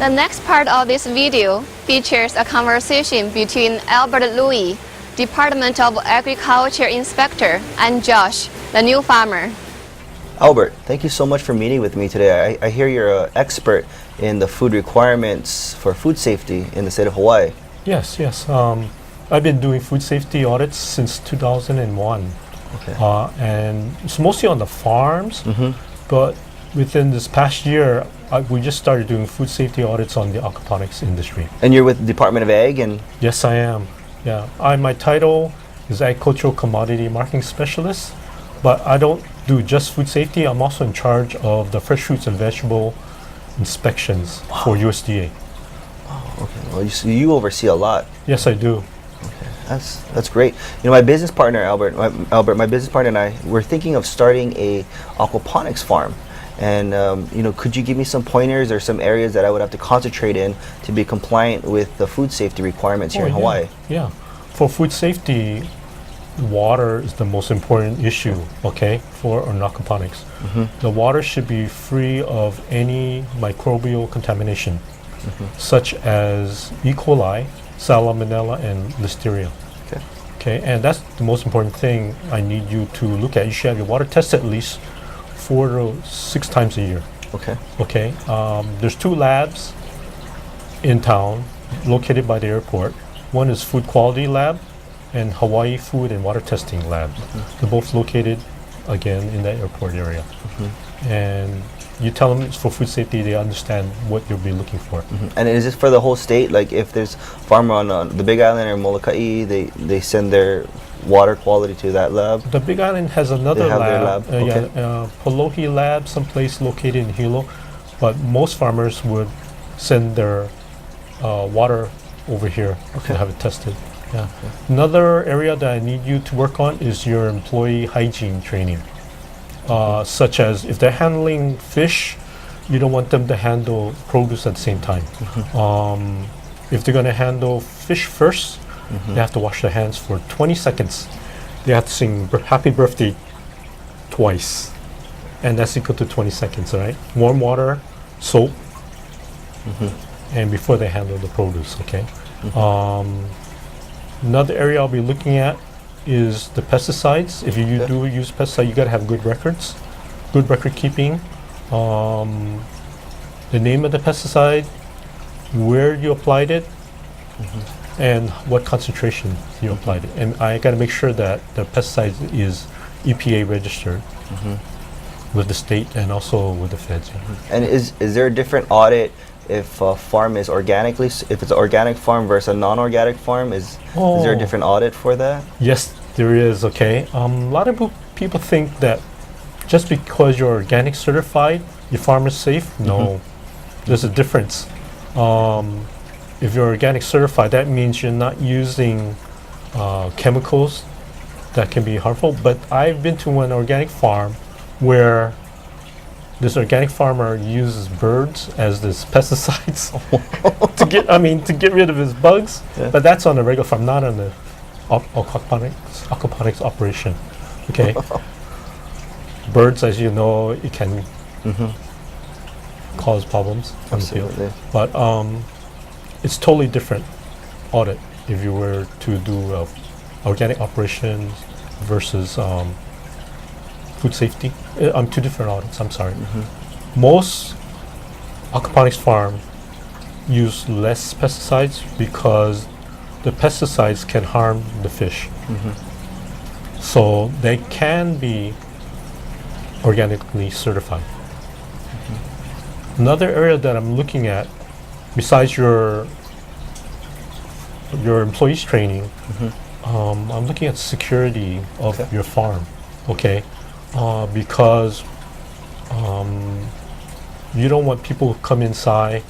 The next part of this video features a conversation between Albert Louis, Department of Agriculture Inspector, and Josh, the new farmer. Albert, thank you so much for meeting with me today. I hear you're an expert in the food requirements for food safety in the state of Hawaii. Yes. I've been doing food safety audits since 2001. Okay. And it's mostly on the farms, but within this past year, we just started doing food safety audits on the aquaponics industry. And you're with the Department of Ag and? Yes, I am. Yeah, my title is Agricultural Commodity Marketing Specialist, but I don't do just food safety. I'm also in charge of the fresh fruits and vegetable inspections for USDA. Oh, okay. Well, you oversee a lot. Yes, I do. Okay, that's great. You know, my business partner, my business partner and I, we're thinking of starting a aquaponics farm. And could you give me some pointers or some areas that I would have to concentrate in to be compliant with the food safety requirements here in Hawaii? Yeah. For food safety, water is the most important issue, okay, for aquaponics. The water should be free of any microbial contamination, such as E. coli, Salmonella, and Listeria. Okay, and that's the most important thing I need you to look at. You should have your water tested at least 4 to 6 times a year. Okay. There's 2 labs in town located by the airport. One is Food Quality Lab and Hawaii Food and Water Testing Labs. They're both located, again, in that airport area. And you tell them it's for food safety, they understand what you'll be looking for. And is this for the whole state? Like if there's farmer on the Big Island or Molokai, they send their water quality to that lab? The Big Island has another lab. Polohi Lab, someplace located in Hilo. But most farmers would send their water over here to have it tested. Yeah. Another area that I need you to work on is your employee hygiene training. Such as if they're handling fish, you don't want them to handle produce at the same time. If they're going to handle fish first, they have to wash their hands for 20 seconds. They have to sing happy birthday twice. And that's equal to 20 seconds, right? Warm water, soap, and before they handle the produce, okay? Another area I'll be looking at is the pesticides. If you do use pesticides, you got to have good records, good record keeping. The name of the pesticide, where you applied it, and what concentration you applied it. And I got to make sure that the pesticide is EPA registered with the state and also with the feds. And is there a different audit if a farm is if it's an organic farm versus a non-organic farm? Is there a different audit for that? Yes, there is, okay. A lot of people think that just because you're organic certified, your farm is safe. No, there's a difference. If you're organic certified, that means you're not using chemicals that can be harmful. But I've been to an organic farm where this organic farmer uses birds as this pesticides to get rid of his bugs. But that's on a regular farm, not on the aquaponics operation. Okay. Birds, as you know, it can cause problems on the field. But it's totally different audit if you were to do organic operations versus food safety. 2 different audits, I'm sorry. Most aquaponics farms use less pesticides because the pesticides can harm the fish. So they can be organically certified. Another area that I'm looking at, besides your employees training, I'm looking at security of your farm, okay? Because you don't want people to come inside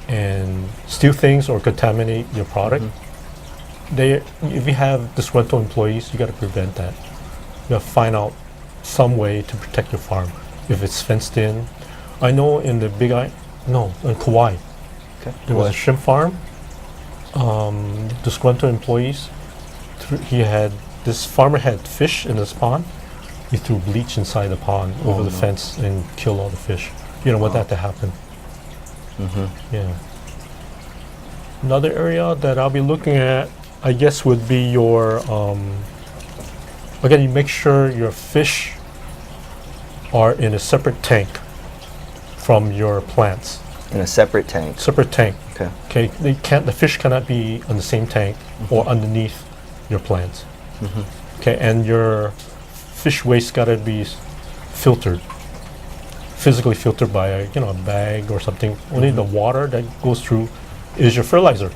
and steal things or contaminate your product. If you have disgruntled employees, you got to prevent that. You got to find out some way to protect your farm. If it's fenced in, I know in the in Kauai, there was a shrimp farm. Disgruntled employees. This farmer had fish in his pond. He threw bleach inside the pond over the fence and killed all the fish. You don't want that to happen. Yeah. Another area that I'll be looking at, I guess, would be your, again, you make sure your fish are in a separate tank from your plants. In a separate tank. Separate tank. Okay. Okay, the fish cannot be on the same tank or underneath your plants. Okay, and your fish waste gotta be filtered, physically filtered by a bag or something. Only the water that goes through is your fertilizer.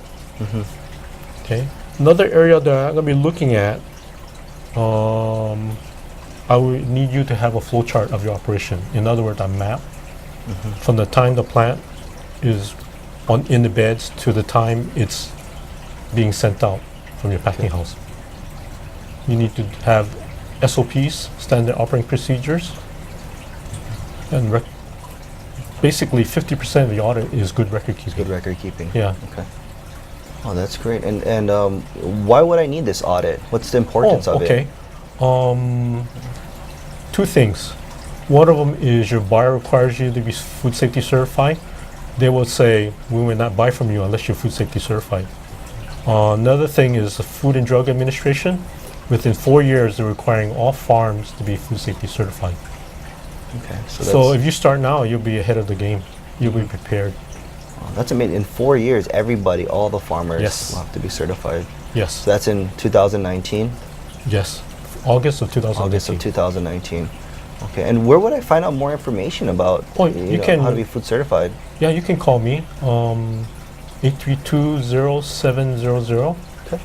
Okay. Another area that I'm gonna be looking at, I would need you to have a flow chart of your operation. In other words, a map from the time the plant is in the beds to the time it's being sent out from your packing house. You need to have SOPs, standard operating procedures, and basically 50% of the audit is good record keeping. Good record keeping. Yeah. Okay. Oh, that's great. And why would I need this audit? What's the importance of okay. it? Two things. One of them is your buyer requires you to be food safety certified. They will say, we will not buy from you unless you're food safety certified. Another thing is the Food and Drug Administration. Within 4 years, they're requiring all farms to be food safety certified. Okay. So if you start now, you'll be ahead of the game. You'll be prepared. That's amazing. In 4 years, everybody, all the farmers Yes. will have to be certified. Yes. So that's in 2019? Yes. August of 2019. August of 2019. Okay. And where would I find out more information about you can- how to be food certified? Yeah, you can call me, 832-0700. Okay.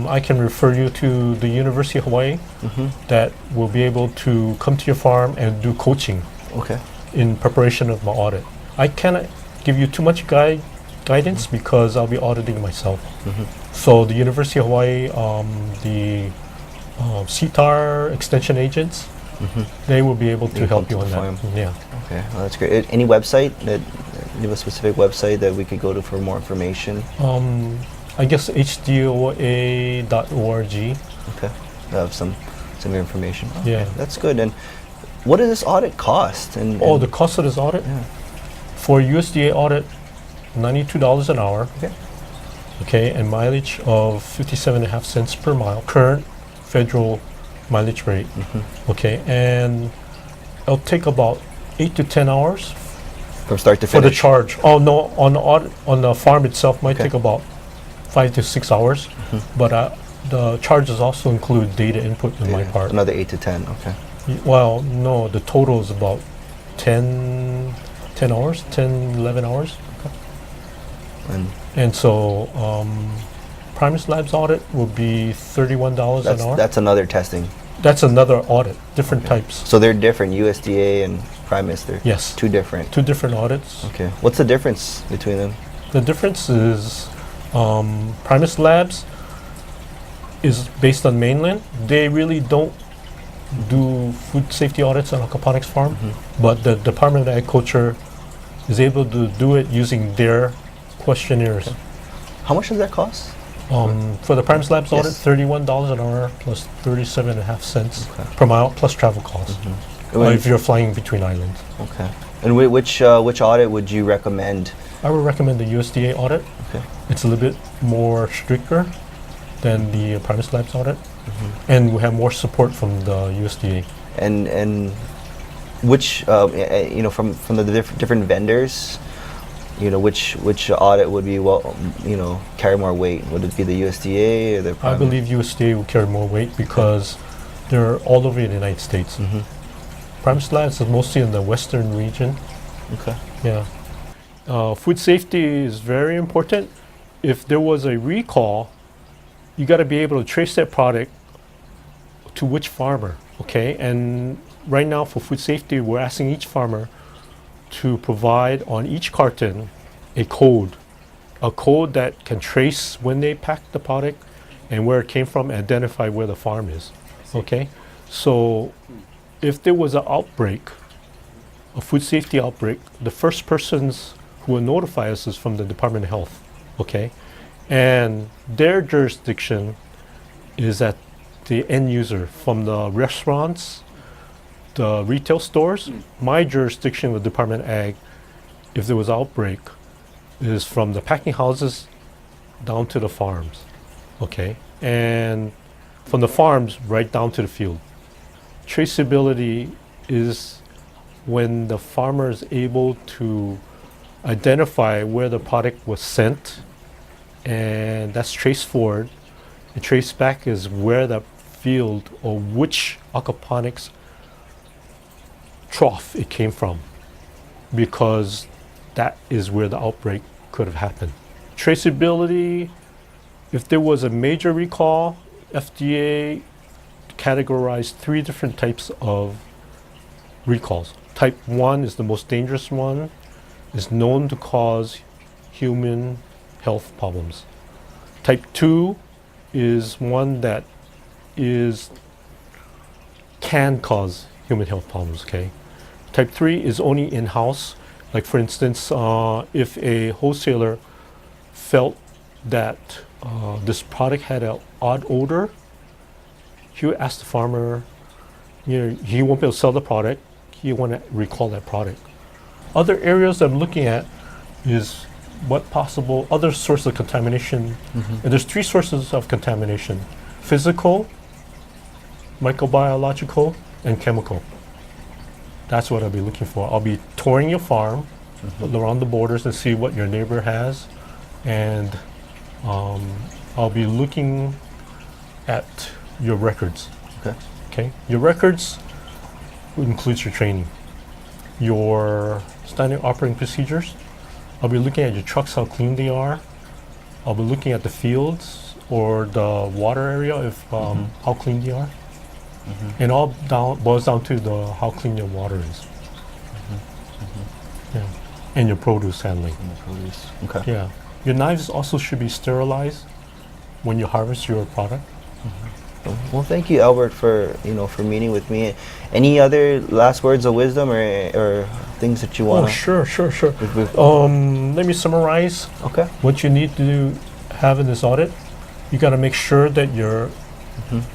I can refer you to the University of Hawaii that will be able to come to your farm and do coaching Okay. in preparation of my audit. I cannot give you too much guidance because I'll be auditing myself. So the University of Hawaii, the CTAR extension agents, they will be able to They help come you to on the that. farm. Yeah. Okay. Well, that's great. Any website that you have a specific website that we could go to for more information? I guess hdOA.org. Okay. I have some information. Okay, Yeah. That's good. And what does this audit cost? And The cost of this audit? Yeah. For USDA audit, $92 an hour. Okay. Okay, and mileage of 57.5 cents per mile, current federal mileage rate. Okay, and it'll take about 8 to 10 hours from start to for the finish. charge. Oh no, on the audit, on the farm itself might Okay. take about 5 to 6 hours, but the charges also include data input on my Yeah, part. Another 8 to 10. Okay. Well, no, the total is about 10 hours, 10, 11 hours. And And so, Primus Labs audit will be $31 an hour. that's another testing. That's another audit, different types. So they're different. USDA and Primus. They're Yes. two different. Two different audits. Okay. What's the difference between them? The difference is Primus Labs is based on mainland. They really don't do food safety audits on aquaponics farm, but the Department of Agriculture is able to do it using their questionnaires. How much does that cost? For the Primus Labs audit, Yes. $31 an hour plus 37.5 cents Okay. per mile plus travel costs. If you're flying between islands. Okay. And which audit would you recommend? I would recommend the USDA audit. Okay. It's a little bit more stricter than the Primus Labs audit, and we have more support from the USDA. And which from the different vendors, which audit would be carry more weight? Would it be the USDA or the I Primus? believe USDA will carry more weight because they're all over the United States. Primus Labs is mostly in the western region. Okay. Yeah. Food safety is very important. If there was a recall, you got to be able to trace that product to which farmer, okay? And right now for food safety, we're asking each farmer to provide on each carton a code that can trace when they packed the product and where it came from, identify where the farm is, okay? So if there was an outbreak, a food safety outbreak, the first persons who will notify us is from the Department of Health, okay? And their jurisdiction is at the end user, from the restaurants, the retail stores. My jurisdiction with Department of Ag, if there was outbreak, is from the packing houses down to the farms, okay? And from the farms right down to the field. Traceability is when the farmer is able to identify where the product was sent, and that's traced forward. And trace back is where the field or which aquaponics trough it came from, because that is where the outbreak could have happened. Traceability, if there was a major recall, FDA categorized 3 different types of recalls. Type 1 is the most dangerous one, is known to cause human health problems. Type 2 is one that can cause human health problems, okay? Type 3 is only in-house. Like for instance, if a wholesaler felt that this product had an odd odor, he would ask the farmer, he won't be able to sell the product, he want to recall that product. Other areas I'm looking at is what possible other sources of contamination. And there's 3 sources of contamination: physical, microbiological, and chemical. That's what I'll be looking for. I'll be touring your farm around the borders to see what your neighbor has, and I'll be looking at your records. Okay. Your records includes your training, your standard operating procedures. I'll be looking at your trucks, how clean they are. I'll be looking at the fields or the water area, if how clean they are. And all boils down to how clean your water is. Yeah. And your produce handling. Okay. Yeah. Your knives also should be sterilized when you harvest your product. Well, thank you, Albert, for for meeting with me. Any other last words of wisdom or things that you want? Oh, sure. Let me summarize. Okay. What you need to have in this audit, you got to make sure that your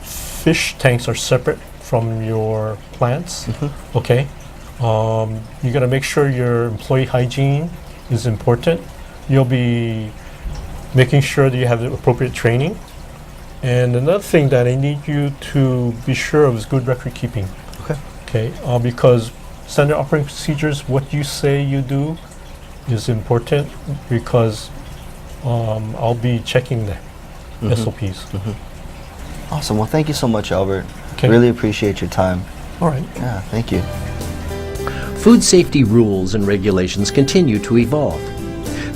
fish tanks are separate from your plants. Okay. You got to make sure your employee hygiene is important. You'll be making sure that you have the appropriate training. And another thing that I need you to be sure of is good record keeping. Okay. Because standard operating procedures, what you say you do, is important, because I'll be checking the SOPs. Awesome. Well, thank you so much, Albert. Okay. Really appreciate your time. All right. Yeah, thank you. Food safety rules and regulations continue to evolve.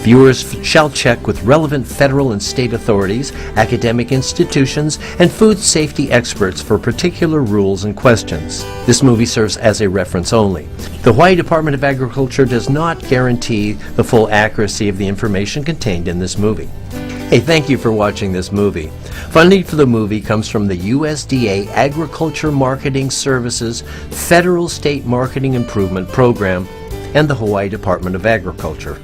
Viewers shall check with relevant federal and state authorities, academic institutions, and food safety experts for particular rules and questions. This movie serves as a reference only. The Hawaii Department of Agriculture does not guarantee the full accuracy of the information contained in this movie. Hey, thank you for watching this movie. Funding for the movie comes from the USDA Agriculture Marketing Services Federal State Marketing Improvement Program and the Hawaii Department of Agriculture.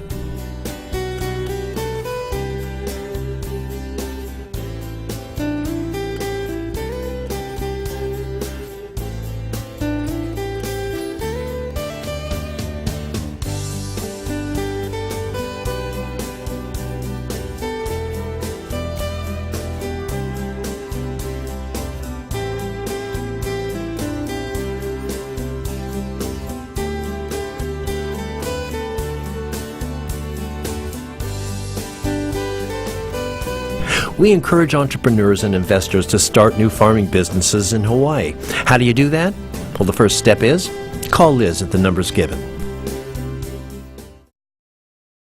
We encourage entrepreneurs and investors to start new farming businesses in Hawaii. How do you do that? Well, the first step is call Liz at the numbers given.